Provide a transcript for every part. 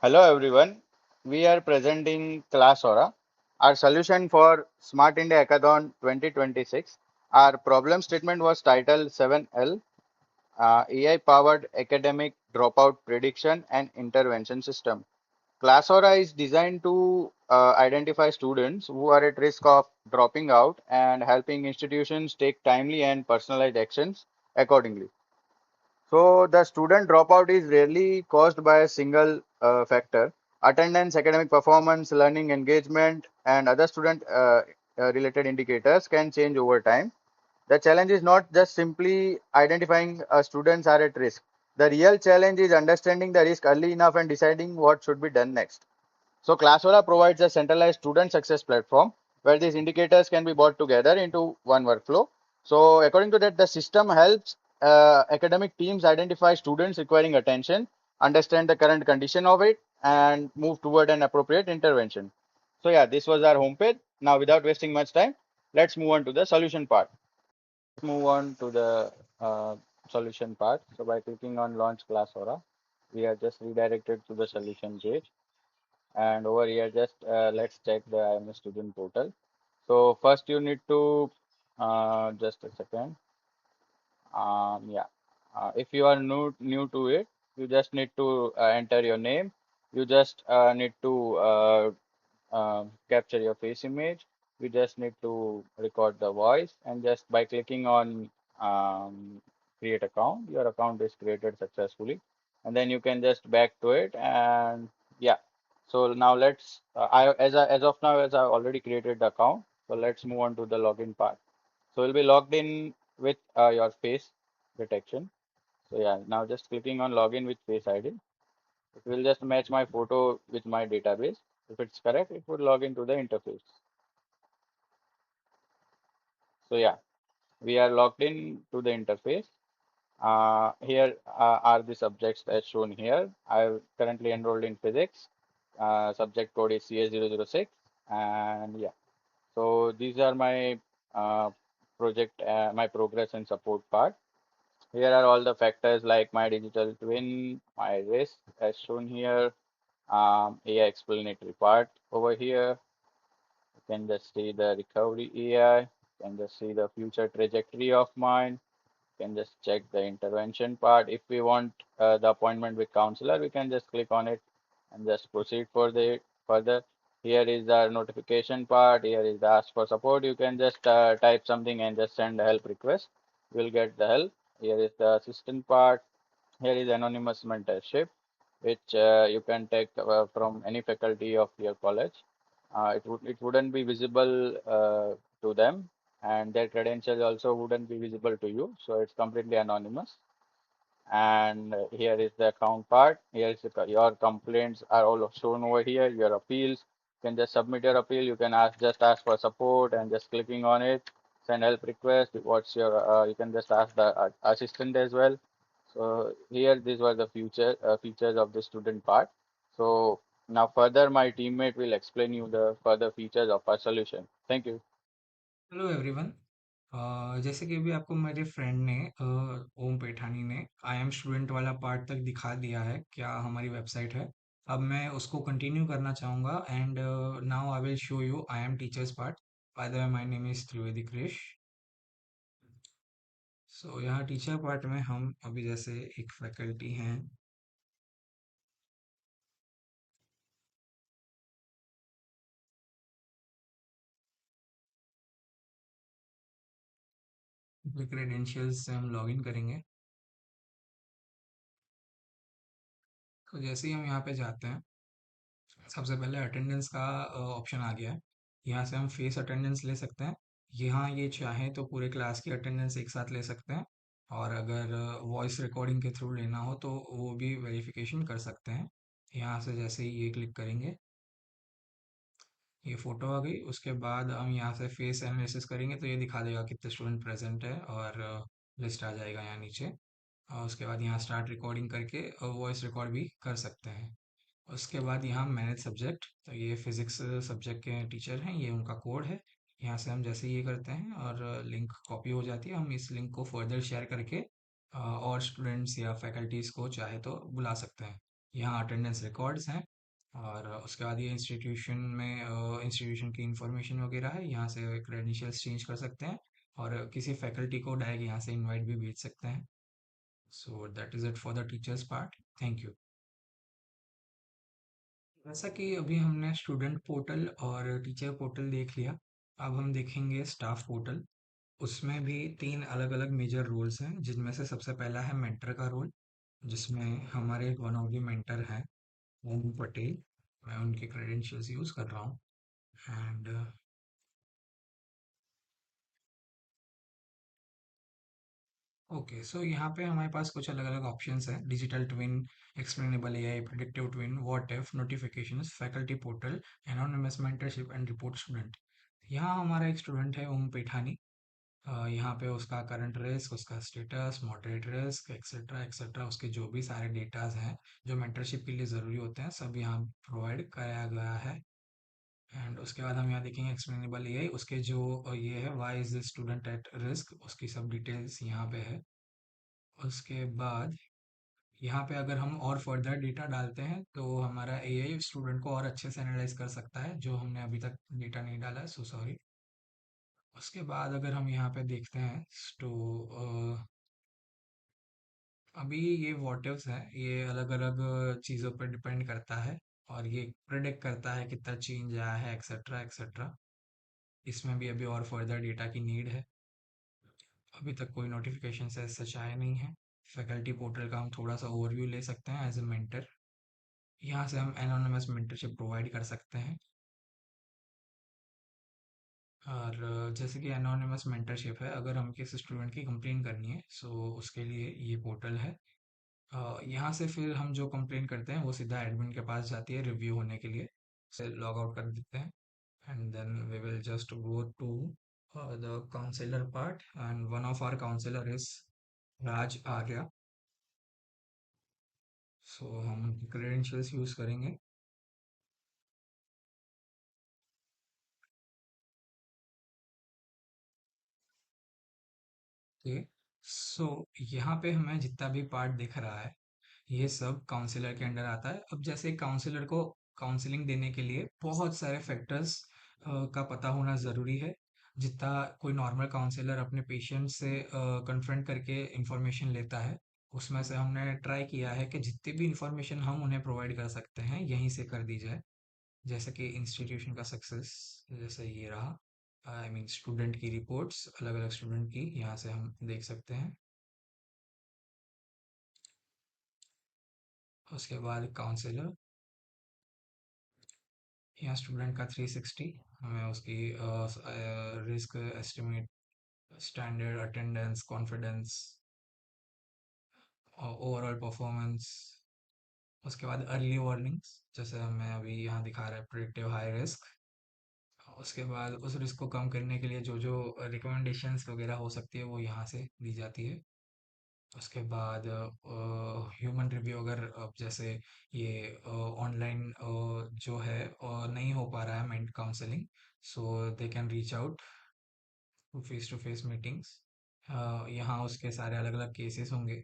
Hello everyone. We are presenting Class Aura, our solution for Smart India Hackathon 2026. Our problem statement was titled 7L, AI powered academic dropout prediction and intervention system. Class Aura is designed to identify students who are at risk of dropping out and helping institutions take timely and personalized actions accordingly. So the student dropout is rarely caused by a single factor. Attendance, academic performance, learning engagement, and other student related indicators can change over time. The challenge is not just simply identifying students are at risk. The real challenge is understanding the risk early enough and deciding what should be done next. So Classora provides a centralized student success platform where these indicators can be brought together into one workflow. So according to that, the system helps academic teams identify students requiring attention, understand the current condition of it, and move toward an appropriate intervention. So yeah, this was our homepage. Now, without wasting much time, let's move on to the solution part. Move on to the solution part. So by clicking on Launch Classora, we are just redirected to the solution page. And over here, just let's check the IMS student portal. So first you need to just a second. Yeah. If you are new to it, you just need to enter your name. You just need to capture your face image. You just need to record the voice, and just by clicking on create account, your account is created successfully, and then you can just back to it. And yeah, so now let's as of now, as I already created the account, so let's move on to the login part. So we'll be logged in with your face detection. So yeah, now just clicking on login with face ID, it will just match my photo with my database. If it's correct, it would log into the interface. So yeah, we are logged in to the interface. Here are the subjects as shown here. I'm currently enrolled in physics. Subject code is CS006. And yeah, so these are my project, my progress and support part. Here are all the factors like my digital twin, my risk as shown here, AI explanatory part over here. You can just see the recovery AI. You can just see the future trajectory of mine. You can just check the intervention part. If we want the appointment with counselor, we can just click on it and just proceed for the further. Here is the notification part. Here is the ask for support. You can just type something and just send a help request. You will get the help. Here is the assistant part. Here is anonymous mentorship, which you can take from any faculty of your college. It wouldn't be visible to them, and their credentials also wouldn't be visible to you. So it's completely anonymous. And here is the account part. Here is your complaints are all shown over here. Your appeals. You can just submit your appeal. You can ask for support and just clicking on it. Send help request. What's your you can just ask the assistant as well. So here these were the future features of the student part. So now further my teammate will explain you the further features of our solution. Thank you. Hello everyone. जैसे कि अभी आपको मेरे friend ने ओम पेठानी ने I am student वाला part तक दिखा दिया है क्या हमारी वेबसाइट है। अब मैं उसको कंटिन्यू करना चाहूँगा and now I will show you I am teachers part. By the way my name is Trivedi Krish. So यहाँ टीचर पार्ट में हम अभी जैसे एक फैकल्टी हैं, अपने क्रेडेंशियल्स से हम लॉगिन करेंगे। तो जैसे ही हम यहाँ पे जाते हैं, सबसे पहले अटेंडेंस का ऑप्शन आ गया है। यहाँ से हम फेस अटेंडेंस ले सकते हैं। यहाँ ये चाहें तो पूरे क्लास की अटेंडेंस एक साथ ले सकते हैं, और अगर वॉइस रिकॉर्डिंग के थ्रू लेना हो तो वो भी वेरिफिकेशन कर सकते हैं। यहाँ से जैसे ही ये क्लिक करेंगे, ये फ़ोटो आ गई। उसके बाद हम यहाँ से फेस एनालिसिस करेंगे तो ये दिखा देगा कितने स्टूडेंट प्रेजेंट है, और लिस्ट आ जाएगा यहाँ नीचे। और उसके बाद यहाँ स्टार्ट रिकॉर्डिंग करके वॉइस रिकॉर्ड भी कर सकते हैं। उसके बाद यहाँ मैनेज सब्जेक्ट, तो ये फिजिक्स सब्जेक्ट के टीचर हैं, ये उनका कोड है। यहाँ से हम जैसे ये करते हैं और लिंक कॉपी हो जाती है, हम इस लिंक को फर्दर शेयर करके और स्टूडेंट्स या फैकल्टीज़ को चाहे तो बुला सकते हैं। यहाँ अटेंडेंस रिकॉर्ड्स हैं, और उसके बाद ये इंस्टीट्यूशन की इंफॉर्मेशन वगैरह है। यहाँ से क्रेडेंशियल्स चेंज कर सकते हैं, और किसी फैकल्टी को डायरेक्ट यहाँ से इनवाइट भी भेज सकते हैं। So that is it for the teachers part. Thank you. जैसा कि अभी हमने स्टूडेंट पोर्टल और टीचर पोर्टल देख लिया, अब हम देखेंगे स्टाफ पोर्टल। उसमें भी तीन अलग अलग मेजर रोल्स हैं, जिनमें से सबसे पहला है मेंटर का रोल, जिसमें हमारे वन ऑफ द मेंटर हैं ओम पटेल। मैं उनके क्रेडेंशियल्स यूज़ कर रहा हूँ। एंड ओके, सो यहाँ पे हमारे पास कुछ अलग अलग ऑप्शंस हैं: digital twin, explainable AI, predictive twin, what if, notifications, faculty portal, anonymous mentorship and report student. यहाँ हमारा एक स्टूडेंट है ओम पेठानी। यहाँ पे उसका करंट रिस्क, उसका status, moderate risk, etcetera etcetera, उसके जो भी सारे डेटाज हैं जो मेंटरशिप के लिए ज़रूरी होते हैं, सब यहाँ प्रोवाइड कराया गया है। एंड उसके बाद हम यहाँ देखेंगे एक्सप्लेनेबल एआई, उसके जो ये है why is the student at risk, उसकी सब डिटेल्स यहाँ पे है। उसके बाद यहाँ पे अगर हम और फर्दर डेटा डालते हैं तो हमारा एआई स्टूडेंट को और अच्छे से एनालाइज कर सकता है, जो हमने अभी तक डेटा नहीं डाला है, सो सॉरी। उसके बाद अगर हम यहाँ पे देखते हैं तो अभी ये व्हाट इफ्स है, ये अलग अलग चीज़ों पर डिपेंड करता है, और ये प्रिडिक्ट करता है कितना चेंज आया है, एक्सेट्रा एक्सेट्रा। इसमें भी अभी और फर्दर डेटा की नीड है। अभी तक कोई नोटिफिकेशन से सच आया नहीं है। फैकल्टी पोर्टल का हम थोड़ा सा ओवरव्यू ले सकते हैं एज ए मेंटर। यहाँ से हम एनोनिमस मेंटरशिप प्रोवाइड कर सकते हैं। और जैसे कि एनोनिमस मेंटरशिप है, अगर हम किसी स्टूडेंट की कंप्लेन करनी है, सो उसके लिए ये पोर्टल है। यहाँ से फिर हम जो कंप्लेन करते हैं वो सीधा एडमिन के पास जाती है रिव्यू होने के लिए। से लॉग आउट कर देते हैं, and then we will just go to the counsellor part, and one of our counsellor is Raj Arya. So हम उनकी क्रेडेंशियल्स यूज करेंगे। ओके, सो यहाँ पे हमें जितना भी पार्ट दिख रहा है, ये सब काउंसलर के अंडर आता है। अब जैसे काउंसलर को काउंसलिंग देने के लिए बहुत सारे फैक्टर्स का पता होना ज़रूरी है। जितना कोई नॉर्मल काउंसलर अपने पेशेंट से कन्फ्रंट करके इंफॉर्मेशन लेता है, उसमें से हमने ट्राई किया है कि जितनी भी इंफॉर्मेशन हम उन्हें प्रोवाइड कर सकते हैं यहीं से कर दी जाए। जैसे कि इंस्टीट्यूशन का सक्सेस, जैसे ये रहा, आई मीन स्टूडेंट की रिपोर्ट्स, अलग अलग स्टूडेंट की यहाँ से हम देख सकते हैं। उसके बाद काउंसलर, यहाँ स्टूडेंट का 360, हमें उसकी risk estimate, standard, attendance, confidence, overall performance. उसके बाद अर्ली वार्निंग्स, जैसे हमें अभी यहाँ दिखा रहा है प्रिडिक्टिव हाई रिस्क। उसके बाद उस रिस्क को कम करने के लिए जो जो रिकमेंडेशंस वगैरह हो सकती है वो यहाँ से दी जाती है। उसके बाद ह्यूमन रिव्यू, अगर जैसे ये ऑनलाइन जो है नहीं हो पा रहा है मेंट counselling, so they can reach out to face meetings. यहाँ उसके सारे अलग अलग केसेस होंगे,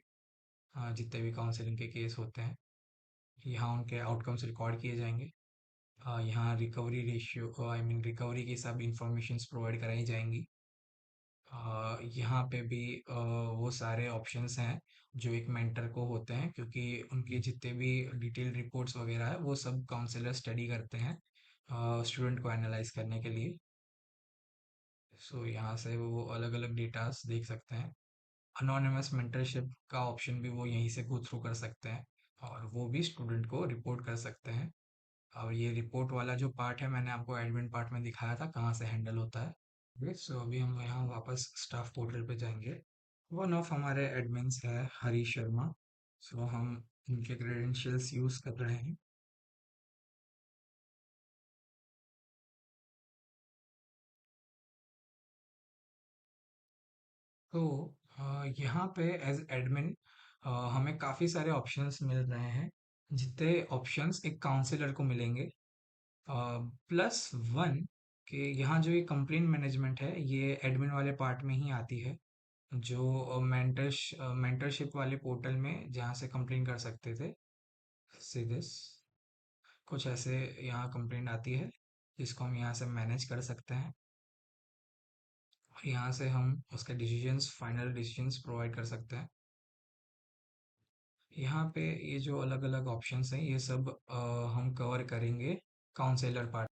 जितने भी काउंसलिंग के केस होते हैं यहाँ उनके आउटकम्स रिकॉर्ड किए जाएंगे। यहाँ recovery ratio, I mean recovery की सब इंफॉर्मेशंस प्रोवाइड कराई जाएंगी। यहाँ पे भी वो सारे ऑप्शंस हैं जो एक मेंटर को होते हैं, क्योंकि उनके जितने भी डिटेल रिपोर्ट्स वगैरह है वो सब काउंसलर स्टडी करते हैं स्टूडेंट को एनालाइज करने के लिए। सो यहाँ से वो अलग अलग डेटास देख सकते हैं। अनोनिमस मेंटरशिप का ऑप्शन भी वो यहीं से गो थ्रू कर सकते हैं, और वो भी स्टूडेंट को रिपोर्ट कर सकते हैं। और ये रिपोर्ट वाला जो पार्ट है मैंने आपको एडमिन पार्ट में दिखाया था कहाँ से हैंडल होता है। सो अभी हम यहाँ वापस स्टाफ पोर्टल पे जाएंगे। वन ऑफ हमारे एडमिन्स है हरीश शर्मा। सो हम उनके क्रेडेंशियल्स यूज़ कर रहे हैं। तो यहाँ पे एज एडमिन हमें काफ़ी सारे ऑप्शंस मिल रहे हैं, जितने ऑप्शंस एक काउंसलर को मिलेंगे प्लस वन के। यहाँ जो ये कंप्लेंट मैनेजमेंट है ये एडमिन वाले पार्ट में ही आती है, जो मेंटरशिप वाले पोर्टल में जहाँ से कंप्लेन कर सकते थे। See this. कुछ ऐसे यहाँ कंप्लेंट आती है जिसको हम यहाँ से मैनेज कर सकते हैं। और यहाँ से हम उसके डिसीजंस, फाइनल डिसीजंस प्रोवाइड कर सकते हैं। यहाँ पे ये जो अलग अलग ऑप्शंस हैं ये सब हम कवर करेंगे काउंसलर पार्ट